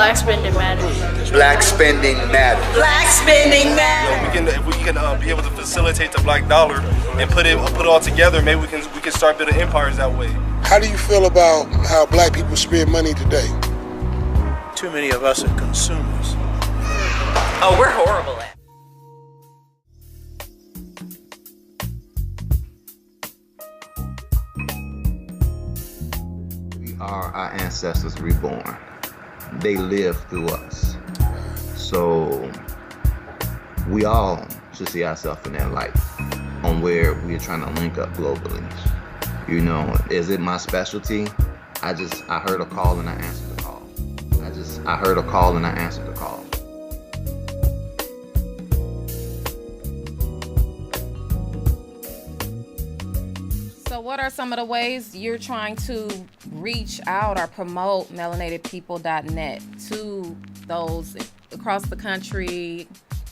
Black spending matters. Black spending matters. Black spending matters. If we can be able to facilitate the black dollar and put it all together, maybe we can start building empires that way. How do you feel about how black people spend money today? Too many of us are consumers. Oh, we're horrible at it. We are our ancestors reborn. They live through us. So we all should see ourselves in that light on where we are trying to link up globally. You know, is it my specialty? I heard a call and I answered the call. I heard a call and I answered the call. So what are some of the ways you're trying to reach out or promote melanatedpeople.net to those across the country,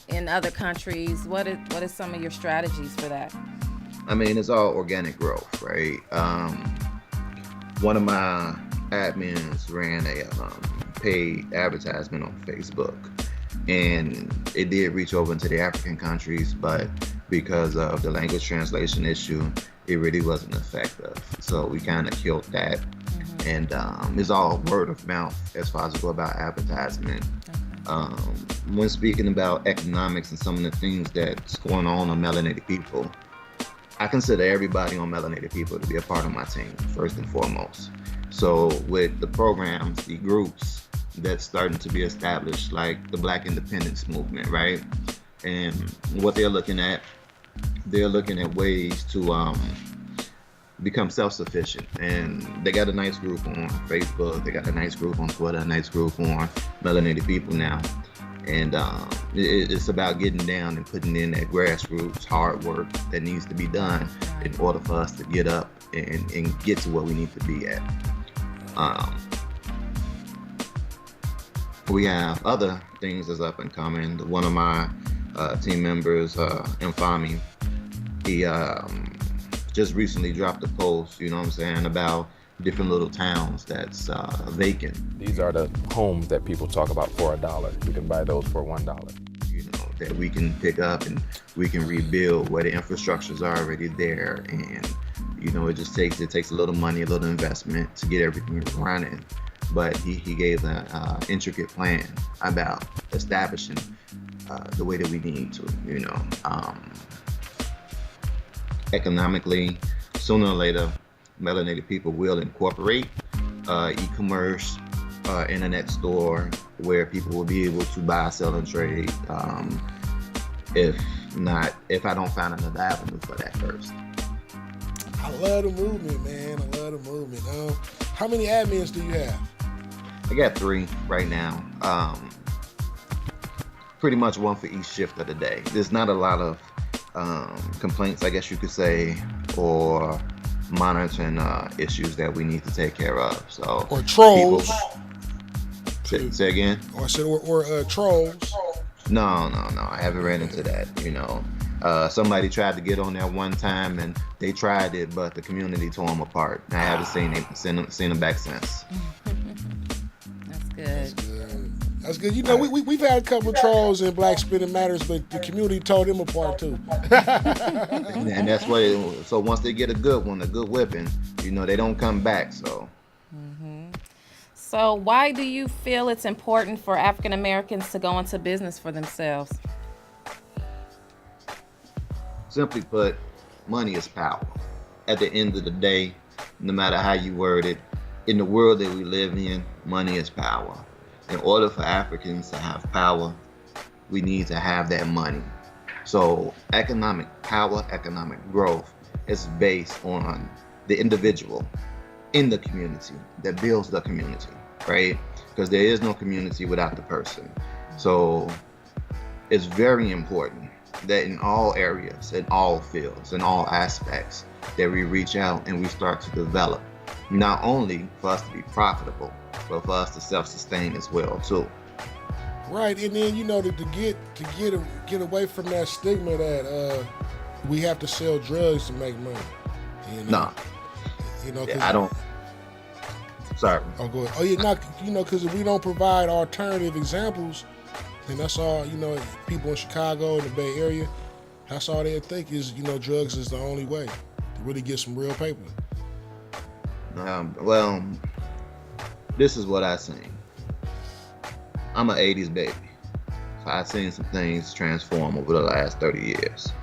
in other countries? What is some of your strategies for that? I mean, it's all organic growth, right? One of my admins ran a paid advertisement on Facebook, and it did reach over into the African countries, but because of the language translation issue, it really wasn't effective. So we kind of killed that. And it's all word of mouth as far as we go about advertisement. When speaking about economics and some of the things that's going on Melanated People, I consider everybody on Melanated People to be a part of my team, first and foremost. So with the programs, the groups that's starting to be established, like the Black Independence Movement, right? And what they're looking at ways to become self-sufficient. And they got a nice group on Facebook, they got a nice group on Twitter, a nice group on Melanated People now. And it's about getting down and putting in that grassroots hard work that needs to be done in order for us to get up and get to where we need to be at. We have other things that's up and coming. One of my team members, Infami, he just recently dropped a post, you know what I'm saying, about different little towns that's vacant. These are the homes that people talk about for $1. You can buy those for $1. You know, that we can pick up and we can rebuild where the infrastructure's already there. And, you know, it takes a little money, a little investment to get everything running. But he gave an intricate plan about establishing the way that we need to, you know. Economically, sooner or later, Melanated People will incorporate e-commerce, internet store where people will be able to buy, sell, and trade. If I don't find another avenue for that first. I love the movement, man. I love the movement. How many admins do you have? I got 3 right now. Pretty much one for each shift of the day. There's not a lot of complaints, I guess you could say, or monitoring issues that we need to take care of. So or trolls. Say again? Or trolls. No. I haven't ran into that. You know, somebody tried to get on there one time and they tried it, but the community tore them apart. I haven't seen them back since. That's good. That's good. You know, we've had a couple of trolls in Black Spending Matters, but the community tore them apart too. And that's why. So once they get a good whipping, you know, they don't come back. So. So why do you feel it's important for African Americans to go into business for themselves? Simply put, money is power. At the end of the day, no matter how you word it, in the world that we live in, money is power. In order for Africans to have power, we need to have that money. So economic power, economic growth is based on the individual in the community that builds the community, right? Because there is no community without the person. So it's very important that in all areas, in all fields, in all aspects, that we reach out and we start to develop, not only for us to be profitable, but for us to self-sustain as well too. Right, and then you know to get away from that stigma that we have to sell drugs to make money. You know? No, you know, yeah, I don't. Sorry. Oh, go ahead. Oh, yeah, not, because if we don't provide alternative examples, then that's all, people in Chicago and the Bay Area, that's all they think is, drugs is the only way to really get some real paper. Well, this is what I seen. I'm an 80s baby. So I've seen some things transform over the last 30 years.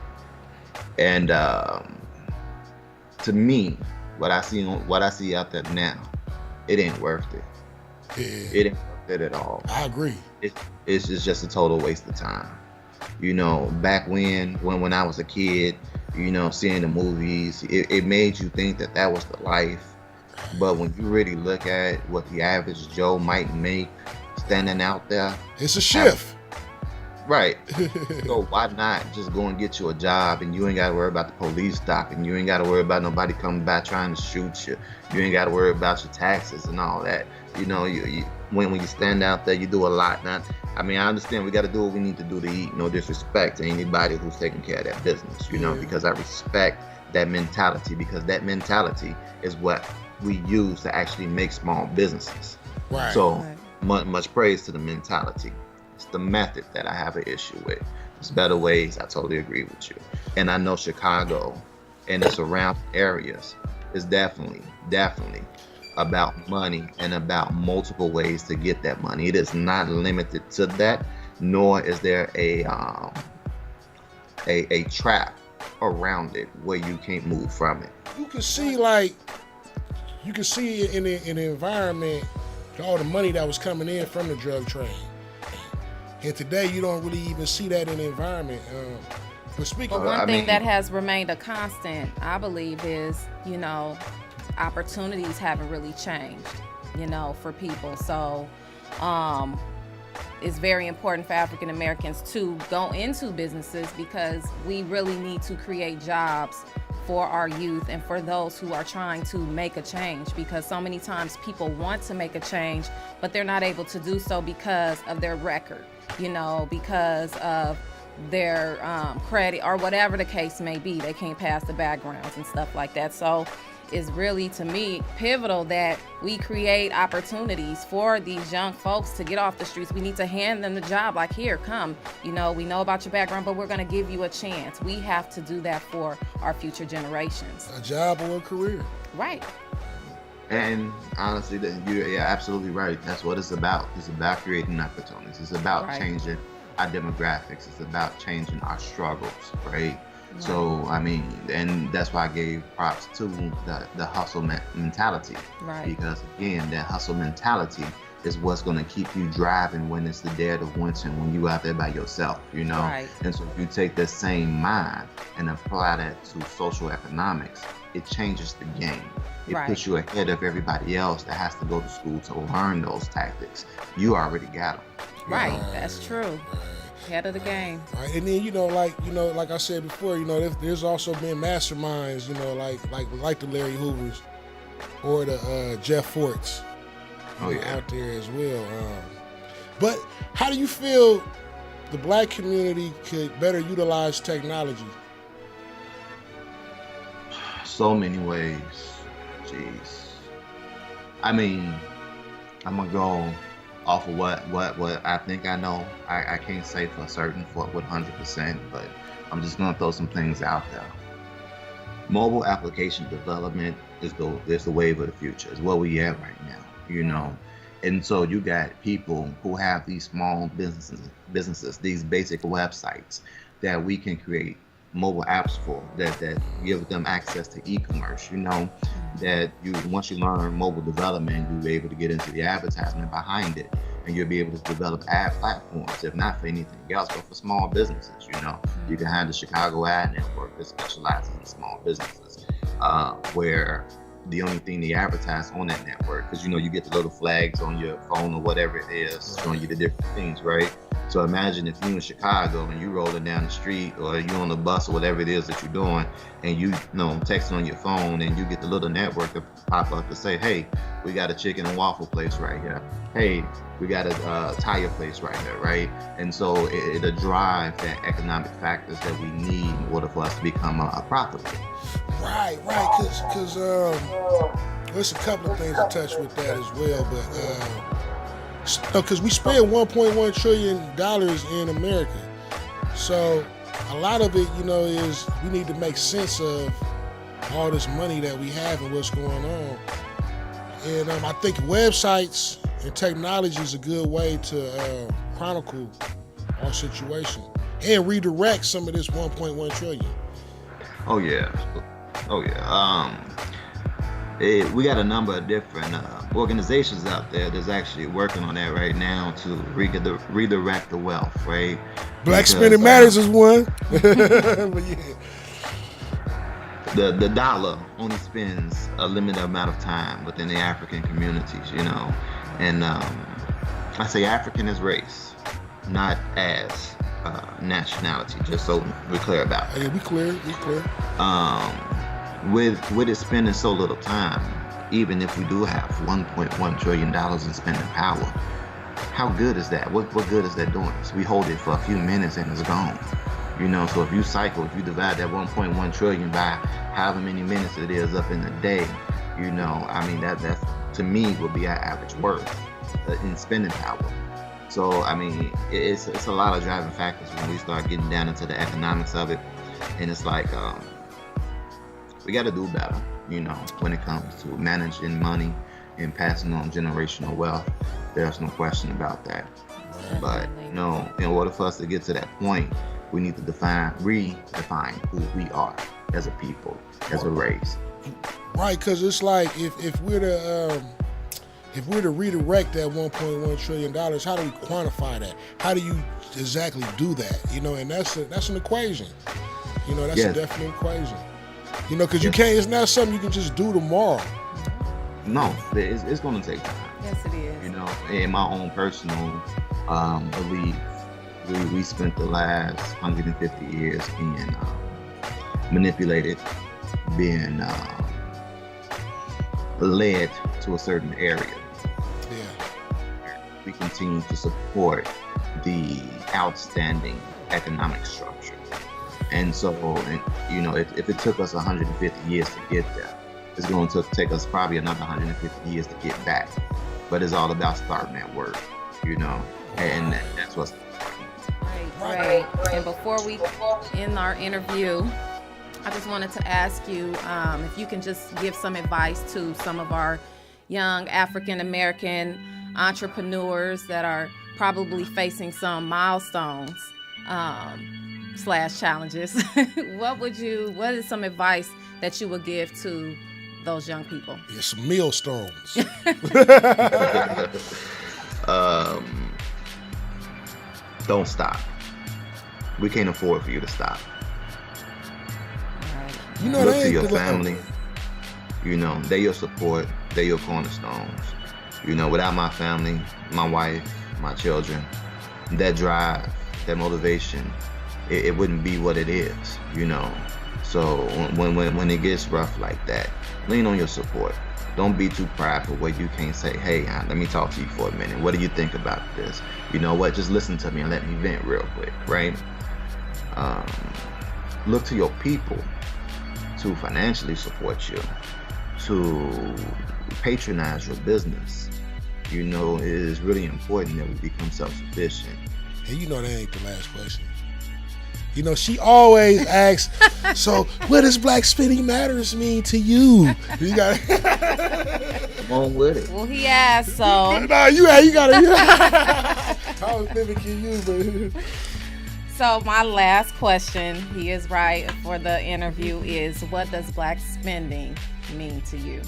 And to me, what I see out there now, it ain't worth it. Yeah. It ain't worth it at all. I agree. It's just a total waste of time. Back when I was a kid, seeing the movies, it made you think that was the life. But when you really look at what the average Joe might make standing out there, it's a shift. Right. So why not just go and get you a job, and you ain't got to worry about the police stopping. You ain't got to worry about nobody coming by trying to shoot you. You ain't got to worry about your taxes and all that. When you stand out there, you do a lot. I understand we got to do what we need to do to eat. No disrespect to anybody who's taking care of that business, because I respect that mentality, because that mentality is what we use to actually make small businesses. Right. So much praise to the mentality. It's the method that I have an issue with. There's better ways. I totally agree with you. And I know Chicago and the surrounding areas is definitely about money and about multiple ways to get that money. It is not limited to that, nor is there a trap around it where you can't move from it. You can see in the environment all the money that was coming in from the drug trade. And today you don't really even see that in the environment. But one thing that has remained a constant, I believe, is, opportunities haven't really changed, for people. So it's very important for African Americans to go into businesses, because we really need to create jobs for our youth and for those who are trying to make a change, because so many times people want to make a change, but they're not able to do so because of their record, because of their credit or whatever the case may be. They can't pass the backgrounds and stuff like that. So it's really, to me, pivotal that we create opportunities for these young folks to get off the streets. We need to hand them the job, like, here, come, we know about your background, but we're going to give you a chance. We have to do that for our future generations. A job or a career. Right. And honestly, you're absolutely right. That's what it's about. It's about creating opportunities. It's about changing our demographics. It's about changing our struggles, right? So, and that's why I gave props to the hustle mentality. Right. Because, again, that hustle mentality is what's going to keep you driving when it's the dead of winter, when you out there by yourself, Right. And so if you take the same mind and apply that to social economics, it changes the game. It puts you ahead of everybody else that has to go to school to learn those tactics. You already got them. Right. That's true. Head of the game. Right. And then like I said before, there's also been masterminds, like the Larry Hoovers or the Jeff Forts out there as well. But how do you feel the black community could better utilize technology? So many ways. Jeez. I'm gonna go off of what I think I know. I can't say for certain with 100%, but I'm just gonna throw some things out there. Mobile application development is the wave of the future. Is what we at right now, And so you got people who have these small businesses, these basic websites that we can create mobile apps for that give them access to e-commerce, that once you learn mobile development, you'll be able to get into the advertisement behind it, and you'll be able to develop ad platforms, if not for anything else, but for small businesses. You can have the Chicago Ad Network that specializes in small businesses, where the only thing they advertise on that network, because you get the little flags on your phone or whatever it is, showing you the different things, right? So imagine if you in Chicago and you rolling down the street, or you on the bus or whatever it is that you're doing, and you texting on your phone, and you get the little network to pop up to say, hey, we got a chicken and waffle place right here. Hey, we got a tire place right there, right? And so it'll drive that economic factors that we need in order for us to become profitable. Right, because There's a couple of things to touch with that as well, but because we spend $1.1 trillion in America, so a lot of it, is we need to make sense of all this money that we have and what's going on. And I think websites and technology is a good way to chronicle our situation and redirect some of this 1.1 trillion. Oh yeah. We got a number of different organizations out there that's actually working on that right now to redirect the wealth, right? Black Spending Matters is one. But yeah. The dollar only spends a limited amount of time within the African communities, and I say African as race, not as nationality, just so we're clear about that. Yeah, we clear. With it spending so little time, even if we do have $1.1 trillion in spending power, how good is that? What good is that doing? So we hold it for a few minutes and it's gone. So if you divide that 1.1 trillion by however many minutes it is up in the day, that's to me would be our average worth in spending power. So it's a lot of driving factors when we start getting down into the economics of it, and it's like we got to do better, when it comes to managing money and passing on generational wealth. There's no question about that. But in order for us to get to that point, we need to redefine who we are as a people, as a race. Right, because it's like if we're to redirect that $1.1 trillion, how do we quantify that? How do you exactly do that? And that's an equation. That's a definite equation. Because you can't. It's not something you can just do tomorrow. No, it's going to take time. Yes, it is. In my own personal belief, we spent the last 150 years being manipulated, being led to a certain area. Yeah. We continue to support the outstanding economic structure. And so, if it took us 150 years to get there, it's going to take us probably another 150 years to get back. But it's all about starting at work, and that's what's Right. And before we end our interview, I just wanted to ask you if you can just give some advice to some of our young African American entrepreneurs that are probably facing some milestones / challenges. What is some advice that you would give to those young people? Yeah, some millstones. Don't stop. We can't afford for you to stop. Look to your family. They're your support. They're your cornerstones. Without my family, my wife, my children, that drive, that motivation, it wouldn't be what it is. So when it gets rough like that, lean on your support. Don't be too prideful where you can't say, hey, let me talk to you for a minute. What do you think about this? You know what? Just listen to me and let me vent real quick, right? Look to your people to financially support you, to patronize your business. It is really important that we become self-sufficient. And that ain't the last question. She always asks, so what does Black Spending Matters mean to you? You got Come on with it. Well, he asked, so. No, you got it. I was mimicking you, but. So my last question, he is right, for the interview is, what does Black spending mean to you?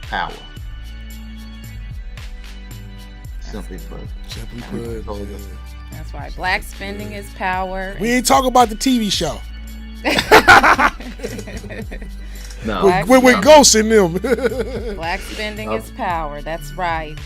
Power. Simply put. That's right. Black spending is power. We ain't talking about the TV show. No. With Ghosts in them. Black spending is power. That's right.